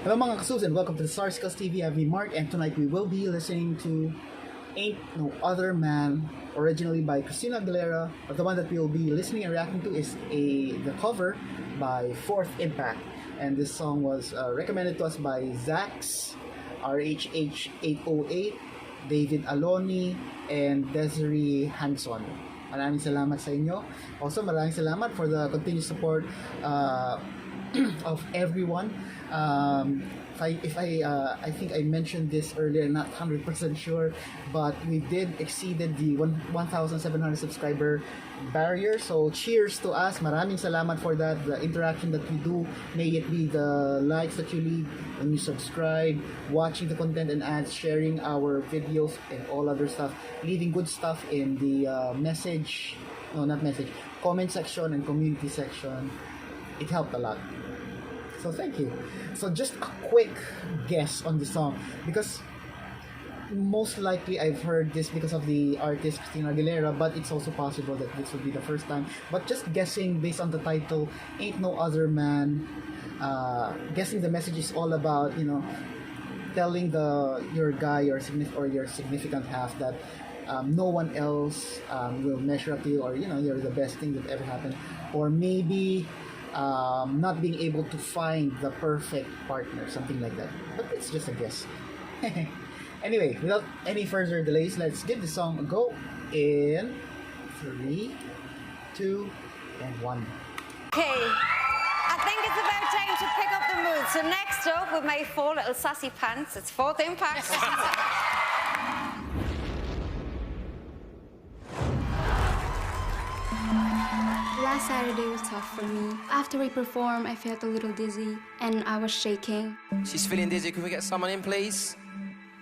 Hello mga kasus and welcome to the Sarsicles TV. I'm Mark and tonight we will be listening to Ain't No Other Man, originally by Christina Aguilera, but the one that we will be listening and reacting to is the cover by Fourth Impact. And this song was recommended to us by Zax, RHH808, David Aloni, and Desiree Handson. Maraming salamat sa inyo. Also, maraming salamat for the continued support of everyone. I think I mentioned this earlier, not 100% sure, but we did exceeded the 1,700 subscriber barrier. So cheers to us. Maraming salamat for that. The interaction that we do, may it be the likes that you leave when you subscribe, watching the content and ads, sharing our videos and all other stuff, leaving good stuff in the comment section and community section. It helped a lot. So thank you. So just a quick guess on the song, because most likely I've heard this because of the artist Christina Aguilera, but it's also possible that this would be the first time. But just guessing based on the title, Ain't No Other Man, guessing the message is all about, telling your guy or your significant half that no one else will measure up to you, or you're the best thing that ever happened, or maybe not being able to find the perfect partner, something like that. But it's just a guess. Anyway, without any further delays, let's give the song a go in 3, 2, and 1. Okay, I think it's about time to pick up the mood. So next up with my 4 little sassy pants, it's Fourth Impact. Last Saturday was tough for me. After we performed, I felt a little dizzy and I was shaking. She's feeling dizzy. Can we get someone in, please?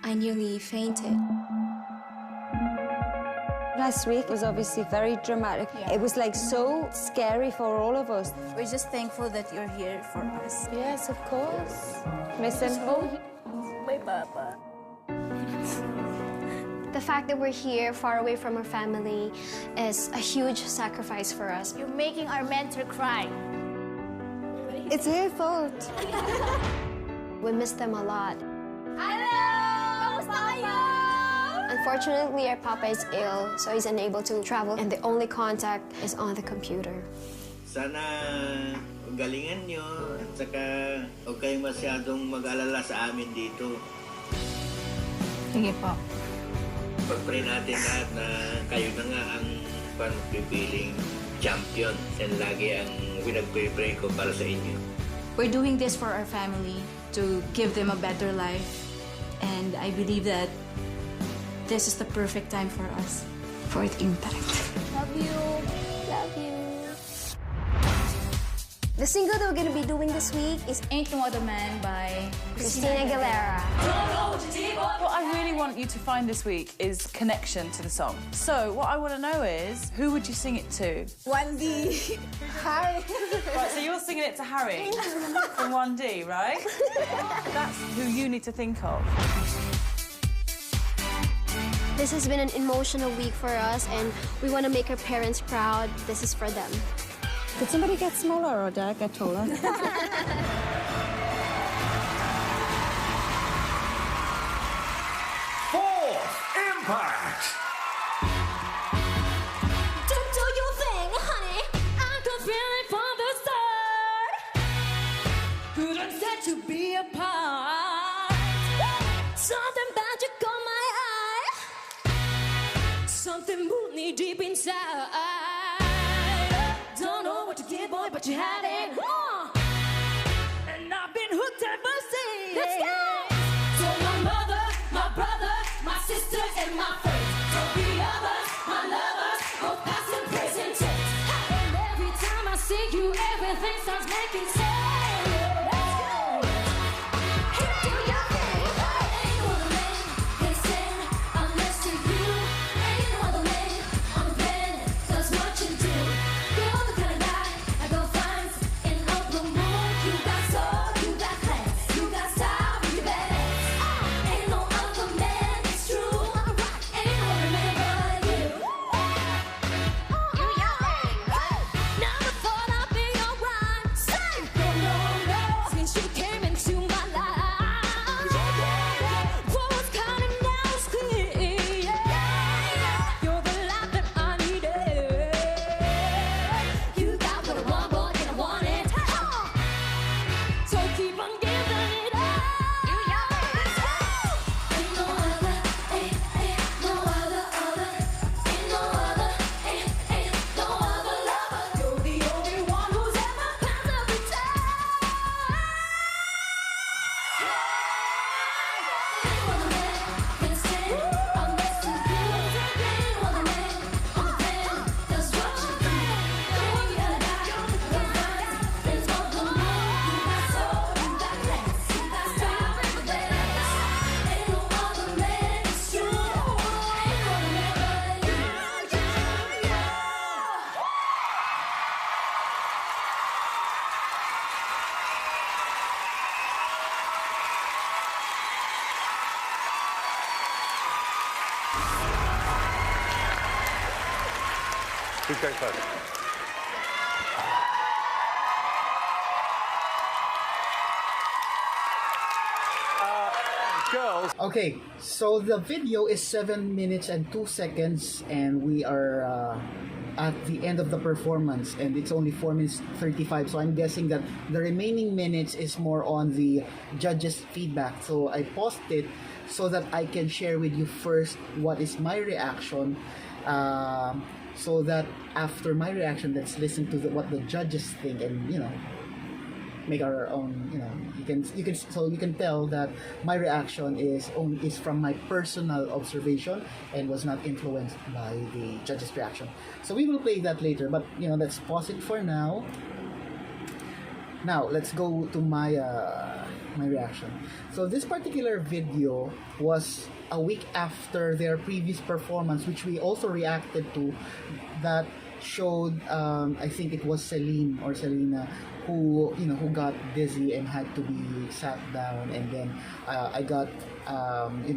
I nearly fainted. Last week was obviously very dramatic. Yeah. It was like so scary for all of us. We're just thankful that you're here for us. Yes, of course. Missing home. My papa. The fact that we're here, far away from our family, is a huge sacrifice for us. You're making our mentor cry. It's her fault. We miss them a lot. Hello! Papa! Unfortunately, our papa is ill, so he's unable to travel, and the only contact is on the computer. Sana galingan nyo at saka huwag kayong masyadong mag-alala sa amin dito. Sige po. Pag-pray natin lahat na kayo na nga ang pagpipiling champion. Yan lagi ang pinag-pray ko para sa inyo. We're doing this for our family, to give them a better life. And I believe that this is the perfect time for us. Fourth Impact. Love you. Love you. The single that we're gonna be doing this week is Ain't No Other Man by Christina Aguilera. What I really want you to find this week is connection to the song. So what I want to know is, who would you sing it to? 1D. Hi. Right, so you're singing it to Harry from 1D, right? That's who you need to think of. This has been an emotional week for us, and we want to make our parents proud. This is for them. Did somebody get smaller or did I get taller? Fourth Impact! Don't do your thing, honey. I could feel it from the start. Couldn't stand to be apart. Something about you caught my eye. Something moved me deep inside. Don't know what to give, boy, but you had it. And I've been hooked ever since. Let's go! So my mother, my brother, my sister, and my friends. So the others, my lovers, both past and present tense. And every time I see you, everything starts making sense. Let's go! Do your thing. Ain't no other man can stand unless to you. Ain't no other man on the planet does what you do. You're the kind of guy I go find in open moon. You got soul, you got class, you got style, you badass. Ain't no other man, it's true. Ain't no other man but you. You your thing. Never thought I'd be alright. Say Keep going close. Girls. Okay, so the video is 7 minutes and 2 seconds, and we are at the end of the performance, and it's only 4 minutes 35. So I'm guessing that the remaining minutes is more on the judges' feedback. So I paused it so that I can share with you first what is my reaction. So that after my reaction, let's listen to what the judges think, and make our own. You can tell that my reaction is from my personal observation and was not influenced by the judges' reaction. So we will play that later, but let's pause it for now. Now let's go to my my reaction. So this particular video was a week after their previous performance, which we also reacted to, that showed I think it was Celine or Selena who got dizzy and had to be sat down, and then I got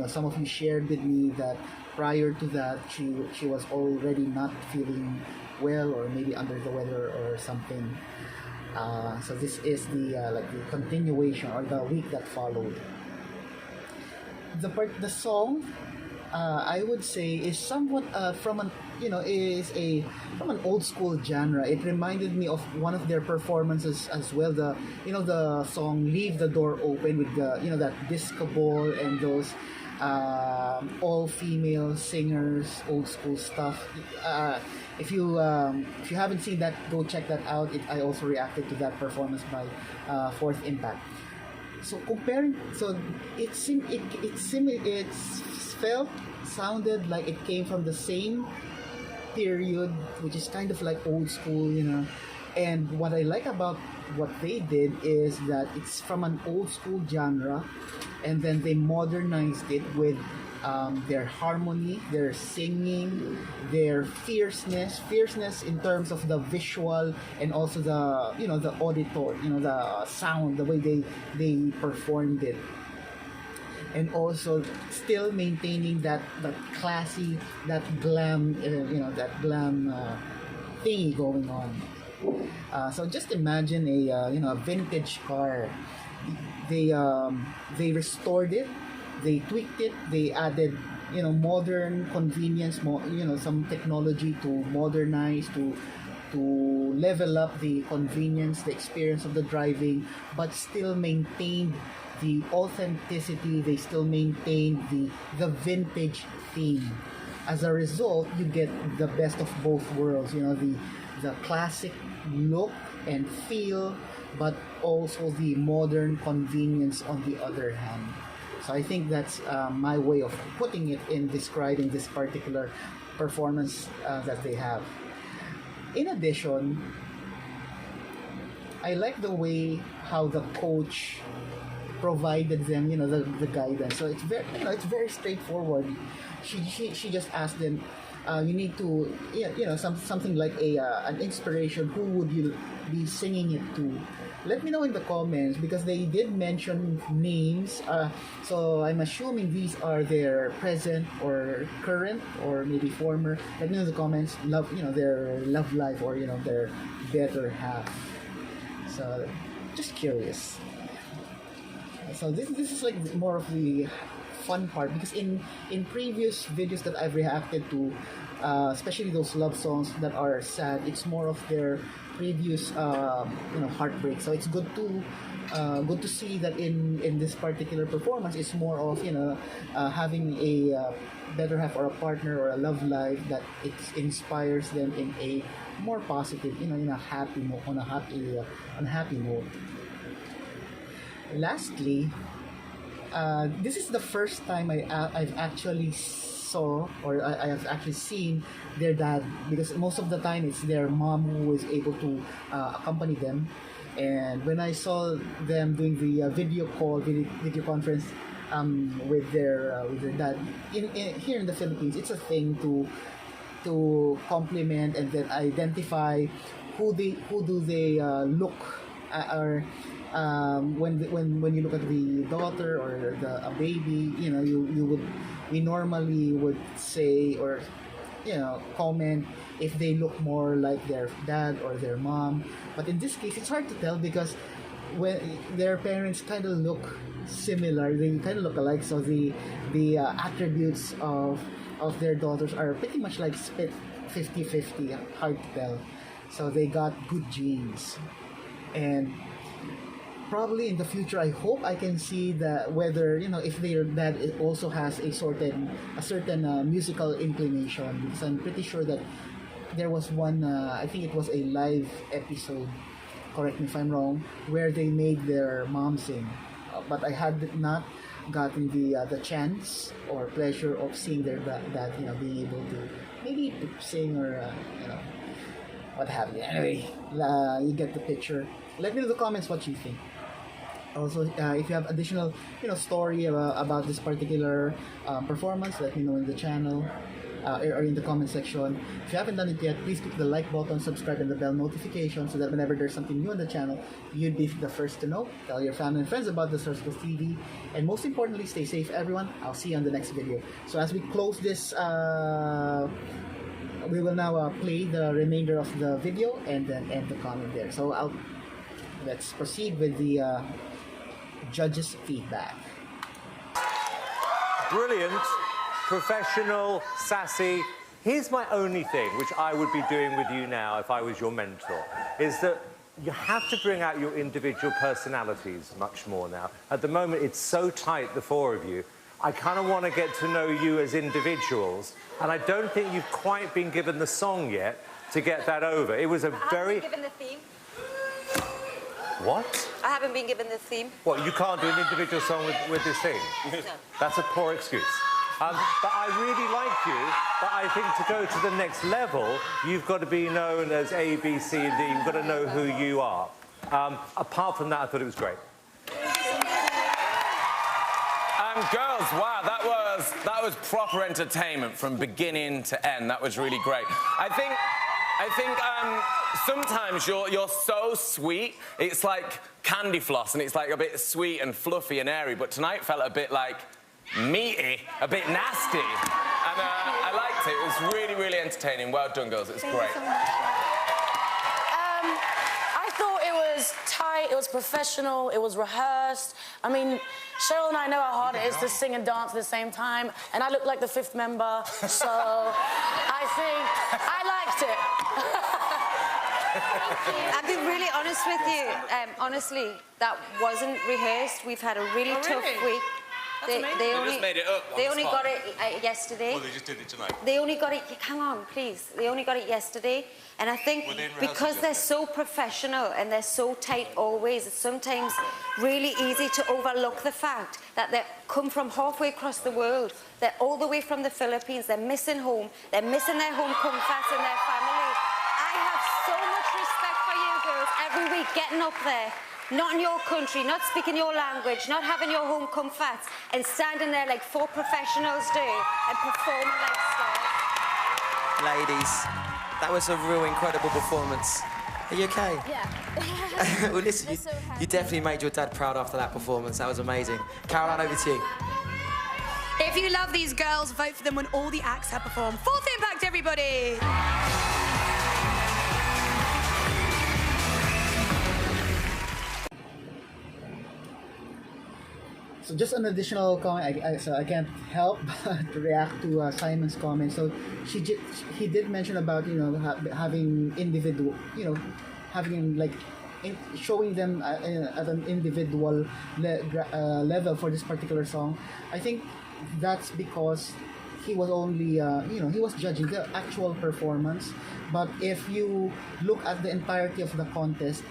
some of you shared with me that prior to that she was already not feeling well, or maybe under the weather or something. So this is the continuation, or the week that followed. The song, I would say, is somewhat from an from an old school genre. It reminded me of one of their performances as well. The song "Leave the Door Open" with the that disco ball and those all female singers, old school stuff. If you haven't seen that, go check that out. I also reacted to that performance by Fourth Impact. So it sounded like it came from the same period, which is kind of like old school, And what I like about what they did is that it's from an old school genre, and then they modernized it with their harmony, their singing, their fierceness in terms of the visual, and also the the auditor, the sound, the way they performed it, and also still maintaining that classy, that glam, thingy going on. So just imagine a vintage car. They restored it, they tweaked it, they added modern convenience, some technology to modernize, to level up the convenience, the experience of the driving, but still maintained the authenticity. They still maintained the vintage theme. As a result, you get the best of both worlds, the classic look and feel, but also the modern convenience on the other hand. So I think that's my way of putting it in describing this particular performance that they have. In addition, I like the way how the coach provided them, the guidance. So it's very straightforward. She just asked them, you need to, something like an inspiration. Who would you be singing it to? Let me know in the comments, because they did mention names. So I'm assuming these are their present or current or maybe former. Let me know in the comments. Their love life, or their better half. So just curious. So this is like more of the fun part, because in previous videos that I've reacted to, especially those love songs that are sad, it's more of their previous heartbreak. So it's good to see that in this particular performance, it's more of having a better half, or a partner, or a love life that it inspires them in a more positive, in a happy note, on a happy note. Lastly, this is the first time I've actually saw, or I have actually seen their dad, because most of the time it's their mom who is able to accompany them. And when I saw them doing the video conference with their dad here in the Philippines, it's a thing to compliment and then identify who do they look or when you look at the daughter or a baby, we normally would say, or comment if they look more like their dad or their mom. But in this case, it's hard to tell because when their parents kind of look similar, they kind of look alike. So the attributes of their daughters are pretty much like split 50-50. Hard to tell. So they got good genes, and probably in the future, I hope I can see whether if their dad also has a certain musical inclination, because I'm pretty sure that there was one, I think it was a live episode, correct me if I'm wrong, where they made their mom sing, but I had not gotten the chance or pleasure of seeing their dad being able to maybe sing or what have you. Anyway, you get the picture. Let me know in the comments what you think. Also, if you have additional, story about this particular performance, let me know in the channel or in the comment section. If you haven't done it yet, please click the like button, subscribe, and the bell notification so that whenever there's something new on the channel, you'd be the first to know. Tell your family and friends about the Sarsicles TV, and most importantly, stay safe, everyone. I'll see you on the next video. So as we close this, we will now play the remainder of the video and then end the comment there. So let's proceed with the judges' feedback. Brilliant, professional, sassy. Here's my only thing, which I would be doing with you now if I was your mentor, is that you have to bring out your individual personalities much more now. At the moment, it's so tight, the four of you. I kind of want to get to know you as individuals, and I don't think you've quite been given the song yet to get that over. It was a very... I haven't been given the theme. What? I haven't been given the theme. What, you can't do an individual song with this thing? No. That's a poor excuse. But I really like you, but I think to go to the next level, you've got to be known as A, B, C, and D. You've got to know who you are. Apart from that, I thought it was great. Girls, wow, that was proper entertainment from beginning to end. That was really great. I think sometimes you're so sweet, it's like candy floss, and it's like a bit sweet and fluffy and airy, but tonight felt a bit like meaty, a bit nasty. And I liked it. It was really, really entertaining. Well done, girls. It was great. I thought it was tight, it was professional, it was rehearsed. I mean, Cheryl and I know how hard it is to sing and dance at the same time, and I look like the fifth member, so I think I liked it. I'll be really honest with you. Honestly, that wasn't rehearsed. We've had a really tough week. They just made it up on They the only spot. got it yesterday. Well, they just did it tonight. They only got it... Hang on, please. They only got it yesterday. And I think because they're so professional and they're so tight always, it's sometimes really easy to overlook the fact that they come from halfway across the world. They're all the way from the Philippines. They're missing home. They're missing their home comforts and their family. I have so much respect for you girls every week getting up there. Not in your country, not speaking your language, not having your home comforts, and standing there like four professionals do and performing like stars. Ladies, that was a real incredible performance. Are you okay? Yeah. Well, listen, you definitely made your dad proud after that performance. That was amazing. Caroline, over to you. If you love these girls, vote for them when all the acts have performed. Fourth Impact, everybody! So just an additional comment, I can't help but to react to Simon's comment. So he did mention about having individual, having like showing them at an individual level for this particular song. I think that's because he was only he was judging the actual performance. But if you look at the entirety of the contest,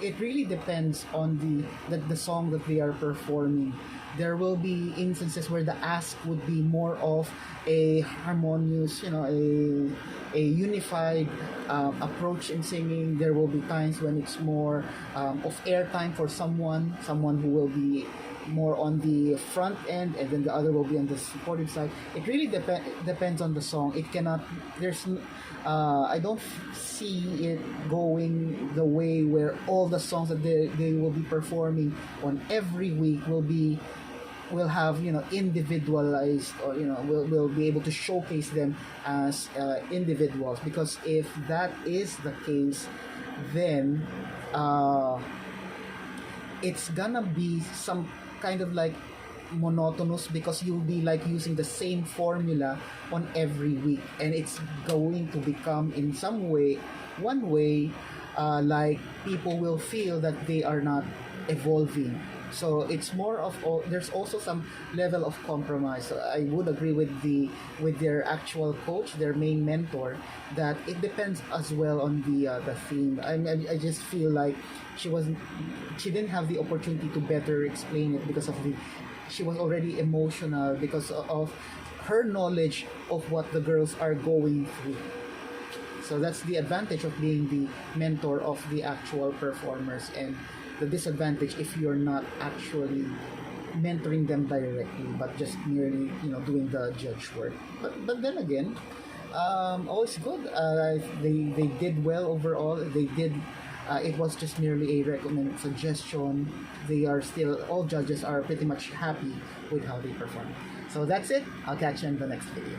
it really depends on the song that they are performing. There will be instances where the ask would be more of a harmonious, a unified approach in singing. There will be times when it's more of airtime for someone who will be more on the front end, and then the other will be on the supportive side. It really depends on the song. It cannot. I don't see it going the way where all the songs that they will be performing on every week will be will have individualized, or will be able to showcase them as individuals, because if that is the case, then it's gonna be some kind of like monotonous, because you'll be like using the same formula on every week, and it's going to become in some way, one way, like people will feel that they are not evolving. So it's more of, there's also some level of compromise. So I would agree with their actual coach, their main mentor, that it depends as well on the theme. I just feel like she didn't have the opportunity to better explain it, because she was already emotional because of her knowledge of what the girls are going through. So that's the advantage of being the mentor of the actual performers, and the disadvantage if you're not actually mentoring them directly, but just merely doing the judge work. But then again, all is good. They did well overall. They did. It was just merely a recommended suggestion. All judges are pretty much happy with how they perform. So that's it. I'll catch you in the next video.